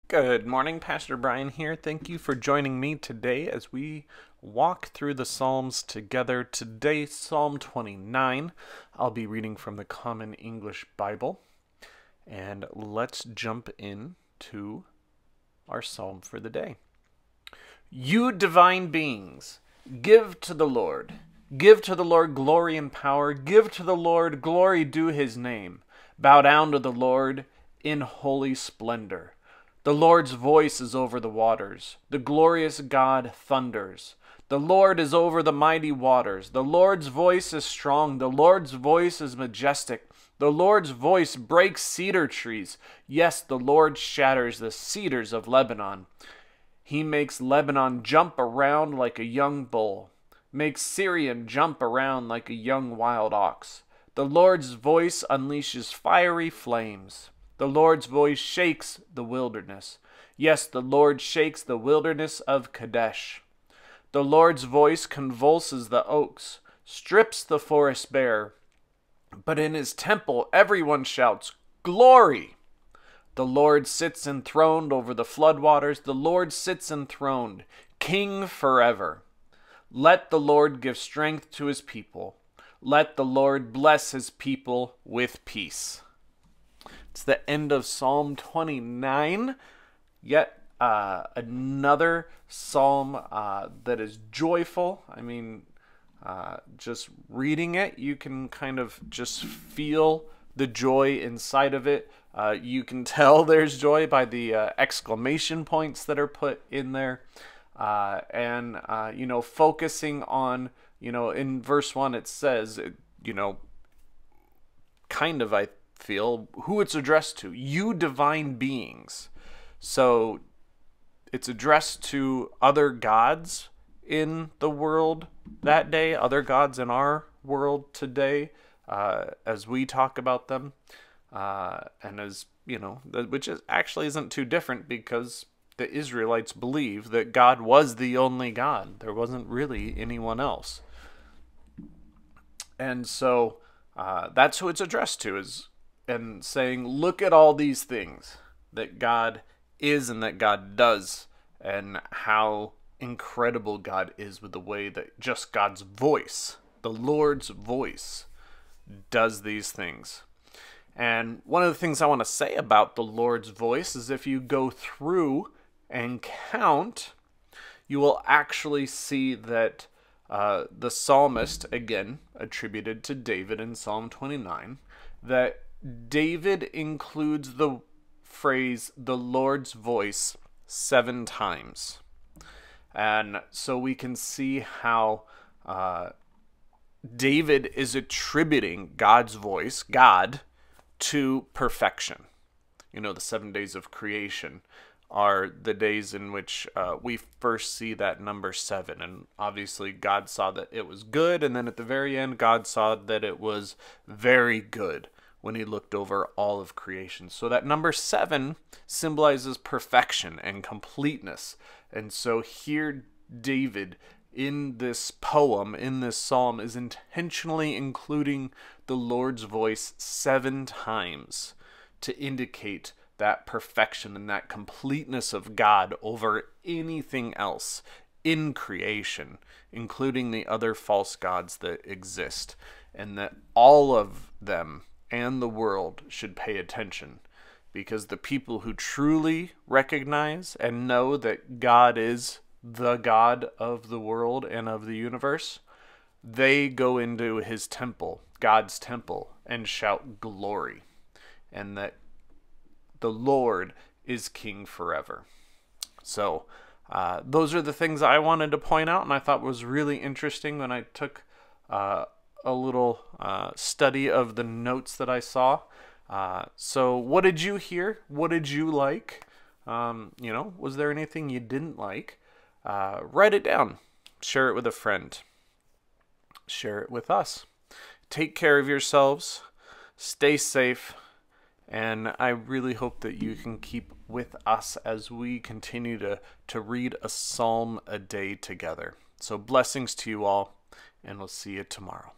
Good morning, Pastor Brian here. Thank you for joining me today as we walk through the Psalms together. Today, Psalm 29. I'll be reading from the Common English Bible. And let's jump into our psalm for the day. You divine beings, give to the Lord. Give to the Lord glory and power. Give to the Lord glory due his name. Bow down to the Lord in holy splendor. The Lord's voice is over the waters. The glorious God thunders. The Lord is over the mighty waters. The Lord's voice is strong. The Lord's voice is majestic. The Lord's voice breaks cedar trees. Yes, the Lord shatters the cedars of Lebanon. He makes Lebanon jump around like a young bull, makes Syrian jump around like a young wild ox. The Lord's voice unleashes fiery flames. The Lord's voice shakes the wilderness. Yes, the Lord shakes the wilderness of Kadesh. The Lord's voice convulses the oaks, strips the forest bare. But in his temple everyone shouts, "Glory!" The Lord sits enthroned over the floodwaters. The Lord sits enthroned, King forever. Let the Lord give strength to his people. Let the Lord bless his people with peace. It's the end of Psalm 29, yet another psalm that is joyful. Just reading it, you can kind of just feel the joy inside of it. You can tell there's joy by the exclamation points that are put in there. Focusing on, in verse 1 it says, I feel who it's addressed to. You divine beings. So it's addressed to other gods in the world that day, other gods in our world today, as we talk about them, and as which actually isn't too different, because the Israelites believe that God was the only God. There wasn't really anyone else. And so that's who it's addressed to, and saying, look at all these things that God is and that God does, and how incredible God is with the way that just God's voice, the Lord's voice, does these things. And one of the things I want to say about the Lord's voice is, if you go through and count, you will actually see that the psalmist, again attributed to David in Psalm 29, that David includes the phrase "the Lord's voice" 7 times. And so we can see how David is attributing God's voice, God, to perfection. The 7 days of creation are the days in which we first see that number 7. And obviously God saw that it was good, and then at the very end God saw that it was very good when he looked over all of creation. So that number 7 symbolizes perfection and completeness. And so here David, in this poem, in this psalm, is intentionally including the Lord's voice 7 times to indicate that perfection and that completeness of God over anything else in creation, including the other false gods that exist, and that all of them and the world should pay attention, because the people who truly recognize and know that God is the God of the world and of the universe, they go into his temple, God's temple, and shout glory, and that the Lord is King forever. So those are the things I wanted to point out, and I thought was really interesting when I took a little study of the notes that I saw. So what did you hear? What did you like? Was there anything you didn't like? Write it down. Share it with a friend. Share it with us. Take care of yourselves. Stay safe. And I really hope that you can keep with us as we continue to read a psalm a day together. So blessings to you all, and we'll see you tomorrow.